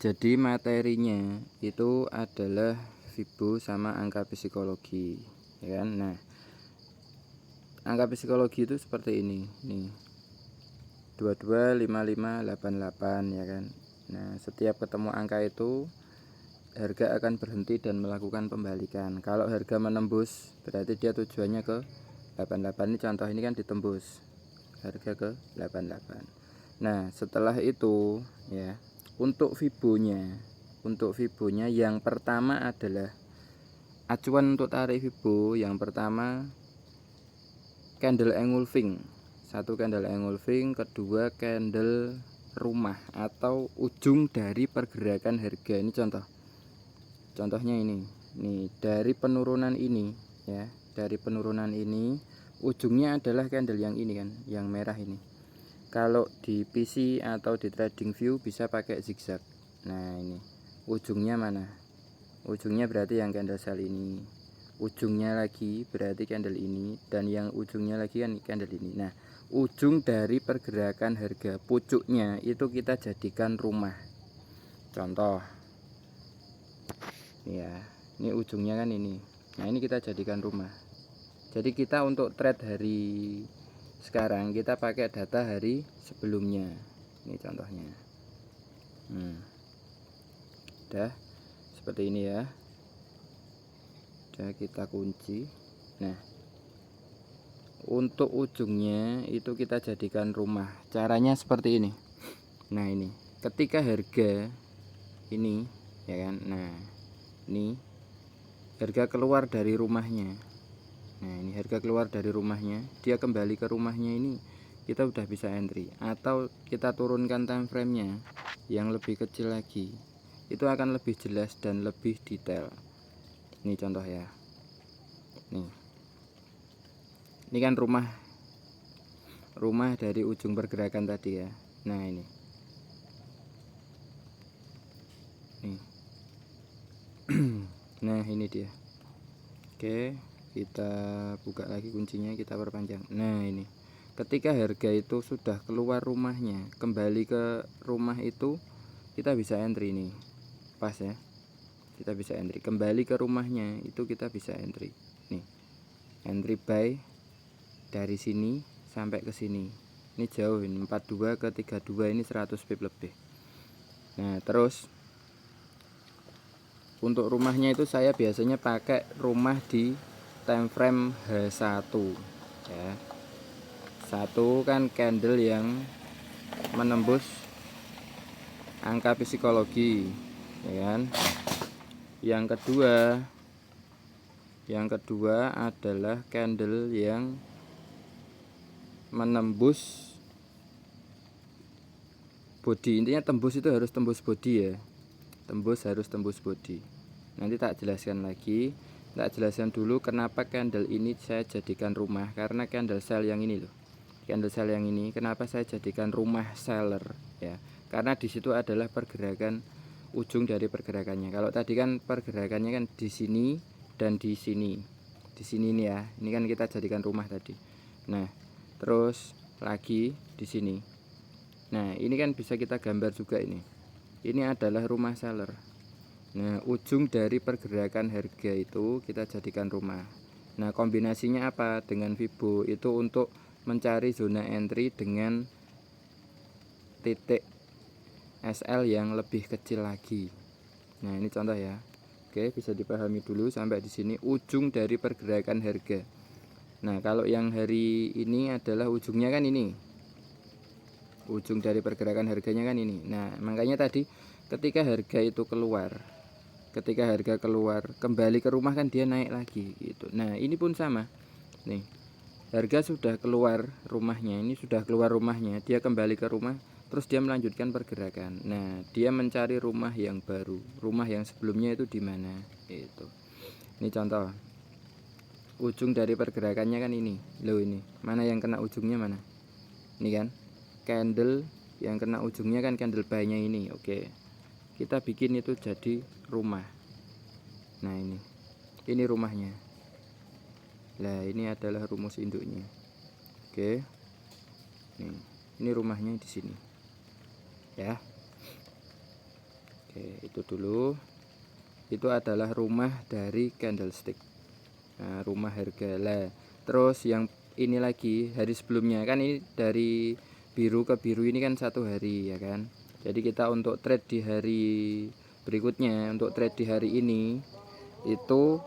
Jadi materinya itu adalah Fibo sama angka psikologi, ya kan? Nah, angka psikologi itu seperti ini, nih 225588, ya kan? Nah, setiap ketemu angka itu harga akan berhenti dan melakukan pembalikan. Kalau harga menembus berarti dia tujuannya ke 88. Ini contoh ini kan ditembus harga ke 88. Nah, setelah itu ya, untuk Fibonya yang pertama adalah acuan untuk tarik Fibo. Yang pertama candle engulfing, satu candle engulfing, kedua candle rumah atau ujung dari pergerakan harga. Ini contohnya ini nih, dari penurunan ini ya, dari penurunan ini ujungnya adalah candle yang ini kan, yang merah ini. Kalau di PC atau di TradingView bisa pakai zigzag. Nah, ini ujungnya mana? Ujungnya berarti yang candle sell ini, ujungnya lagi berarti candle ini, dan yang ujungnya lagi kan candle ini. Nah, ujung dari pergerakan harga, pucuknya itu kita jadikan rumah. Contoh ya, ini ujungnya kan ini. Nah, ini kita jadikan rumah. Jadi kita untuk trade hari sekarang kita pakai data hari sebelumnya. Ini contohnya. Udah seperti ini ya. Udah kita kunci. Nah, untuk ujungnya itu kita jadikan rumah. Caranya seperti ini. Nah, ini ketika harga ini ya kan. Nah, ini harga keluar dari rumahnya. Nah, ini harga keluar dari rumahnya, dia kembali ke rumahnya, ini kita udah bisa entry. Atau kita turunkan time frame-nya yang lebih kecil lagi, itu akan lebih jelas dan lebih detail. Ini contoh ya. Ini kan rumah dari ujung pergerakan tadi ya. Nah, ini nih. Nah, ini dia. Oke, kita buka lagi kuncinya, kita perpanjang. Nah, ini ketika harga itu sudah keluar rumahnya, kembali ke rumah itu kita bisa entry nih, pas ya, kita bisa entry kembali ke rumahnya, itu kita bisa entry nih, entry buy dari sini sampai ke sini. Ini jauh, ini 42 ke 32, ini 100 pip lebih. Nah, terus untuk rumahnya itu saya biasanya pakai rumah di time frame H1 ya. Satu kan candle yang menembus angka psikologi ya kan. Yang kedua adalah candle yang menembus body. Intinya tembus itu harus tembus body ya. Harus tembus body. Nanti tak jelaskan lagi. Tak jelaskan dulu kenapa candle ini saya jadikan rumah, karena candle sell yang ini loh. Candle sell yang ini kenapa saya jadikan rumah seller ya? Karena di situ adalah pergerakan ujung dari pergerakannya. Kalau tadi kan pergerakannya kan di sini dan di sini. Di sini nih ya. Ini kan kita jadikan rumah tadi. Nah, terus lagi di sini. Nah, ini kan bisa kita gambar juga ini. Ini adalah rumah seller. Nah, ujung dari pergerakan harga itu kita jadikan rumah. Nah, kombinasinya apa dengan Fibo? Itu untuk mencari zona entry dengan titik SL yang lebih kecil lagi. Nah, ini contoh ya. Oke, bisa dipahami dulu sampai di sini ujung dari pergerakan harga. Nah, kalau yang hari ini adalah ujungnya kan ini. Ujung dari pergerakan harganya kan ini. Nah, makanya tadi ketika harga itu keluar, kembali ke rumah kan dia naik lagi gitu. Nah, ini pun sama nih, harga sudah keluar rumahnya, dia kembali ke rumah, terus dia melanjutkan pergerakan. Nah, dia mencari rumah yang baru, rumah yang sebelumnya itu di mana itu. Ini contoh ujung dari pergerakannya kan ini loh, ini mana yang kena ujungnya, mana ini kan candle yang kena ujungnya kan candle buy-nya ini. Oke, kita bikin itu jadi rumah. Nah, ini rumahnya. Nah, ini adalah rumus induknya. Oke, ini rumahnya di sini ya. Oke, itu dulu. Itu adalah rumah dari candlestick. Nah, rumah harga lah. Terus yang ini lagi hari sebelumnya kan, ini dari biru ke biru ini kan 1 hari ya kan. Jadi kita untuk trade di hari berikutnya, untuk trade di hari ini itu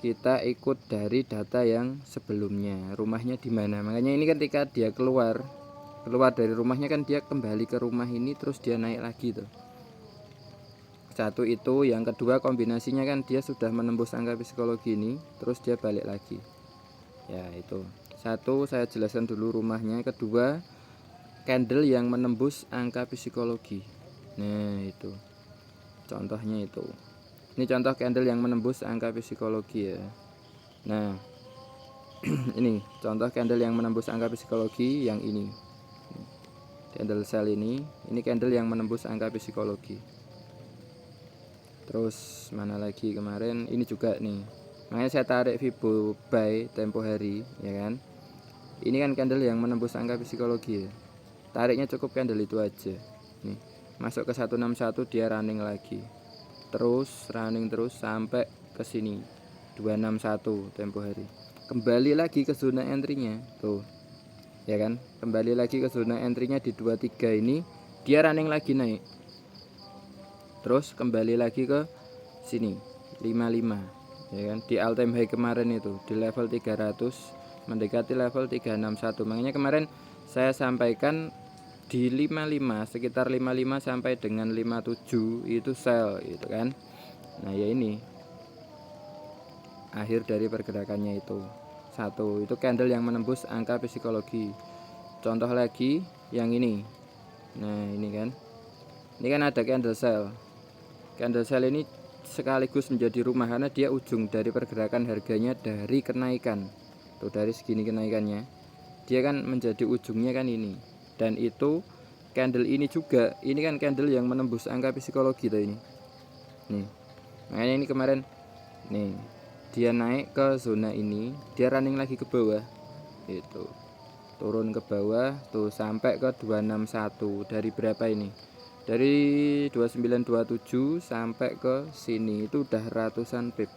kita ikut dari data yang sebelumnya, rumahnya di mana. Makanya ini ketika dia keluar dari rumahnya kan dia kembali ke rumah ini, terus dia naik lagi tuh. Satu itu, yang kedua kombinasinya kan dia sudah menembus angka psikologi ini, terus dia balik lagi. Ya itu. Satu saya jelaskan dulu rumahnya, kedua candle yang menembus angka psikologi. Nah, itu. Contohnya itu. Ini contoh candle yang menembus angka psikologi ya. Nah, ini contoh candle yang menembus angka psikologi yang ini. Candle sell ini candle yang menembus angka psikologi. Terus mana lagi kemarin ini juga nih. Makanya saya tarik Fibo buy tempo hari ya kan. Ini kan candle yang menembus angka psikologi ya. Tariknya cukup candle itu aja. Nih, masuk ke 161 dia running lagi. Terus running terus sampai ke sini 261 tempo hari. Kembali lagi ke zona entry-nya. Tuh. Ya kan? Kembali lagi ke zona entry-nya di 23 ini, dia running lagi naik. Terus kembali lagi ke sini 55 ya kan, di all time high kemarin itu di level 300 mendekati level 361. Makanya kemarin saya sampaikan di 55, sekitar 55 sampai dengan 57 itu sell gitu kan. Nah ya ini akhir dari pergerakannya itu. Satu itu candle yang menembus angka psikologi. Contoh lagi yang ini. Nah ini kan ada candle sell. Candle sell ini sekaligus menjadi rumah karena dia ujung dari pergerakan harganya dari kenaikan. Tuh dari segini kenaikannya, dia kan menjadi ujungnya kan ini. Dan itu candle ini juga, ini kan candle yang menembus angka psikologi tuh ini. Nih. Makanya ini kemarin nih, dia naik ke zona ini, dia running lagi ke bawah. Itu. Turun ke bawah tuh sampai ke 261. Dari berapa ini? Dari 2927 sampai ke sini itu udah ratusan pip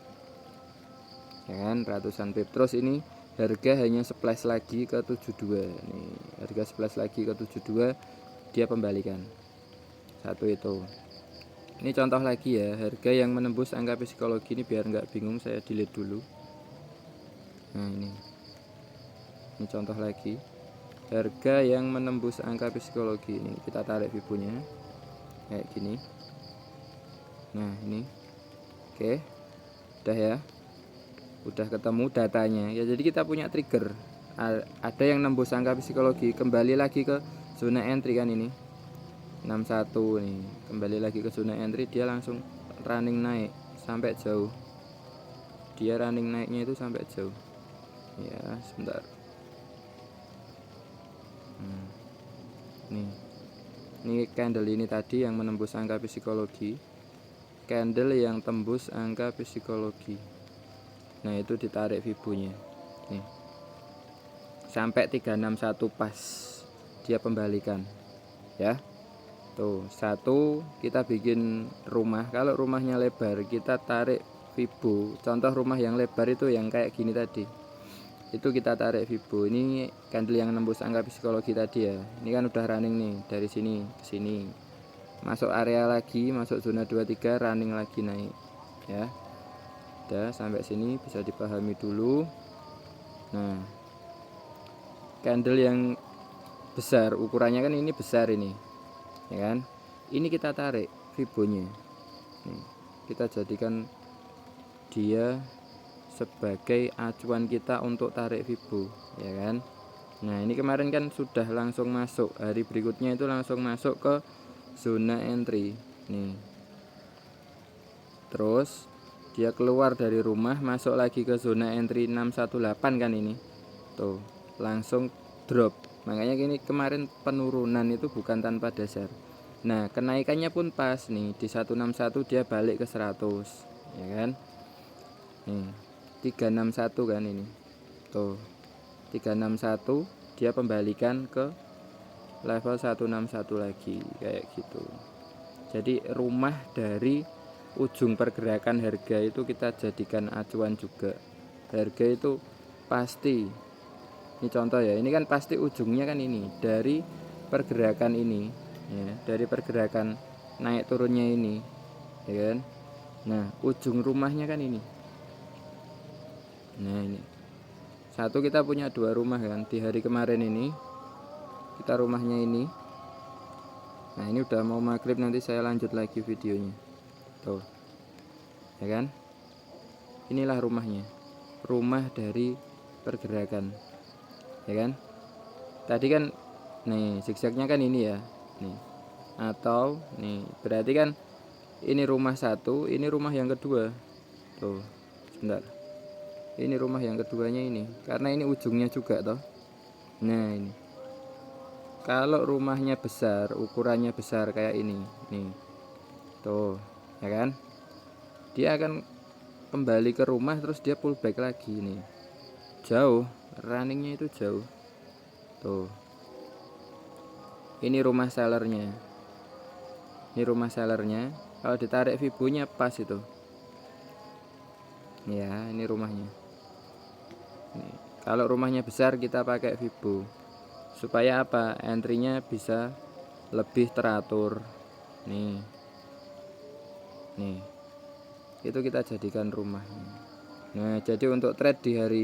ya kan, ratusan pip. Terus ini harga hanya splash lagi ke 72 nih, harga splash lagi ke 72 dia pembalikan. Satu itu. Ini contoh lagi ya, harga yang menembus angka psikologi ini, biar nggak bingung saya delete dulu. Nah ini contoh lagi harga yang menembus angka psikologi ini, kita tarik fibonya kayak gini. Nah ini oke, udah ya, udah ketemu datanya ya. Jadi kita punya trigger, ada yang nembus angka psikologi, kembali lagi ke zona entry kan, ini 61 nih, kembali lagi ke zona entry, dia langsung running naik sampai jauh. Dia running naiknya itu sampai jauh ya. Sebentar. Ini candle ini tadi yang menembus angka psikologi, candle yang tembus angka psikologi. Nah itu ditarik fibonya nih sampai 361 pas, dia pembalikan ya. Tuh satu, kita bikin rumah. Kalau rumahnya lebar kita tarik fibo. Contoh rumah yang lebar itu yang kayak gini tadi, itu kita tarik fibo. Ini candle yang nembus angka psikologi tadi ya. Ini kan udah running nih, dari sini ke sini, masuk area lagi, masuk zona 23, running lagi naik ya. Udah sampai sini bisa dipahami dulu. Nah candle yang besar, ukurannya kan ini besar ini ya kan, ini kita tarik fibonya nih, kita jadikan dia sebagai acuan kita untuk tarik fibo ya kan. Nah ini kemarin kan sudah langsung masuk, hari berikutnya itu langsung masuk ke zona entry nih. Terus dia keluar dari rumah, masuk lagi ke zona entry 618 kan, ini tuh langsung drop. Makanya gini, kemarin penurunan itu bukan tanpa dasar. Nah kenaikannya pun pas nih, di 161 dia balik ke 100 ya kan. Nih 361 kan, ini tuh 361 dia pembalikan ke level 161 lagi kayak gitu. Jadi rumah dari ujung pergerakan harga itu kita jadikan acuan juga. Harga itu pasti, ini contoh ya, ini kan pasti ujungnya kan ini dari pergerakan ini ya, dari pergerakan naik turunnya ini ya kan. Nah ujung rumahnya kan ini. Nah ini satu, kita punya 2 rumah kan di hari kemarin ini, kita rumahnya ini. Nah ini udah mau maghrib, nanti saya lanjut lagi videonya tuh ya kan. Inilah rumahnya, rumah dari pergerakan ya kan. Tadi kan nih zigzagnya kan ini ya nih, atau nih berarti kan ini rumah satu, ini rumah yang kedua tuh. Sebentar, ini rumah yang keduanya ini, karena ini ujungnya juga toh. Nah ini kalau rumahnya besar, ukurannya besar kayak ini nih tuh ya kan, dia akan kembali ke rumah terus dia pull back lagi nih, jauh runningnya itu jauh tuh. Ini rumah sellernya, ini rumah sellernya. Kalau ditarik fibonya pas itu ya, ini rumahnya nih. Kalau rumahnya besar kita pakai fibo supaya apa, entry-nya bisa lebih teratur nih. Nih itu kita jadikan rumah. Nah jadi untuk trade di hari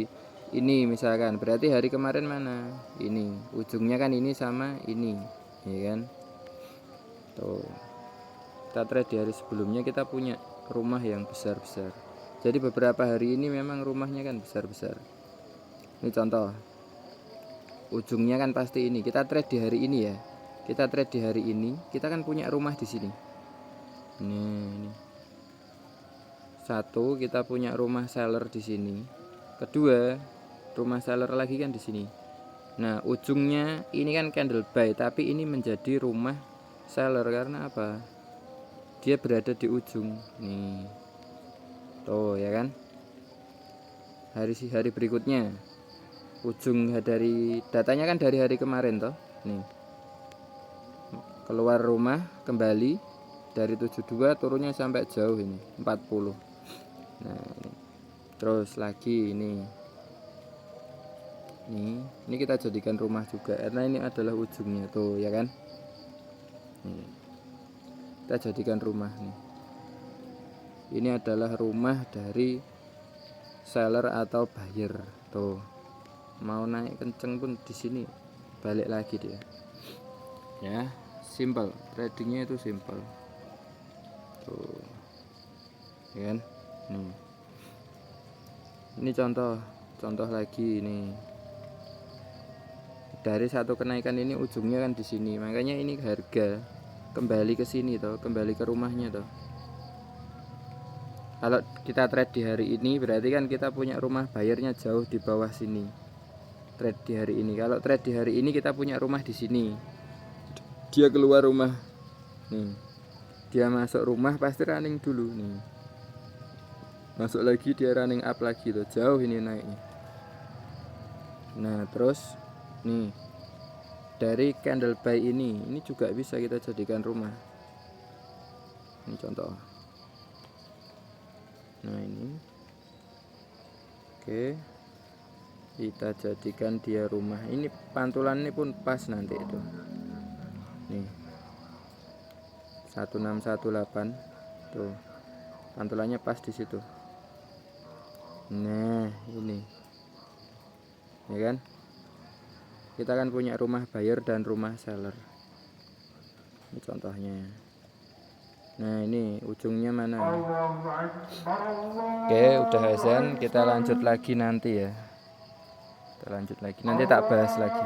ini misalkan, berarti hari kemarin mana, ini ujungnya kan ini sama ini ya kan tuh. Kita trade di hari sebelumnya, kita punya rumah yang besar-besar. Jadi beberapa hari ini memang rumahnya kan besar-besar. Ini contoh, ujungnya kan pasti ini. Kita trade di hari ini ya, kita trade di hari ini, kita kan punya rumah di sini. Ini satu, kita punya rumah seller di sini. Kedua, rumah seller lagi kan di sini. Nah ujungnya ini kan candle buy, tapi ini menjadi rumah seller karena apa, dia berada di ujung nih tuh ya kan. Hari berikutnya, ujung dari datanya kan dari hari kemarin toh nih, keluar rumah kembali dari 72 turunnya sampai jauh ini 40. Nah ini terus lagi ini kita jadikan rumah juga karena ini adalah ujungnya tuh ya kan. Nih, kita jadikan rumah nih. Ini adalah rumah dari seller atau buyer tuh. Mau naik kenceng pun di sini balik lagi dia. Ya, simple. Tradingnya itu simple. Tuh. Ya kan? Nih. Ini contoh lagi ini. Dari satu kenaikan ini ujungnya kan di sini. Makanya ini harga kembali ke sini toh, kembali ke rumahnya toh. Kalau kita trade di hari ini berarti kan kita punya rumah bayarnya jauh di bawah sini. Trade di hari ini. Kalau trade di hari ini kita punya rumah di sini. Dia keluar rumah. Nih. Dia masuk rumah pasti running dulu nih. Masuk lagi dia running up lagi tuh, jauh ini naiknya. Nah, terus nih. Dari candle buy ini juga bisa kita jadikan rumah. Ini contoh. Nah, ini. Oke. Kita jadikan dia rumah. Ini pantulan ini pun pas nanti itu. Nih. 1618 tuh. Pantulannya pas di situ. Nah, ini. Ya kan? Kita kan punya rumah buyer dan rumah seller. Ini contohnya. Nah, ini ujungnya mana? Oke, udah azan, kita lanjut lagi nanti ya. Kita lanjut lagi. Nanti tak bahas lagi.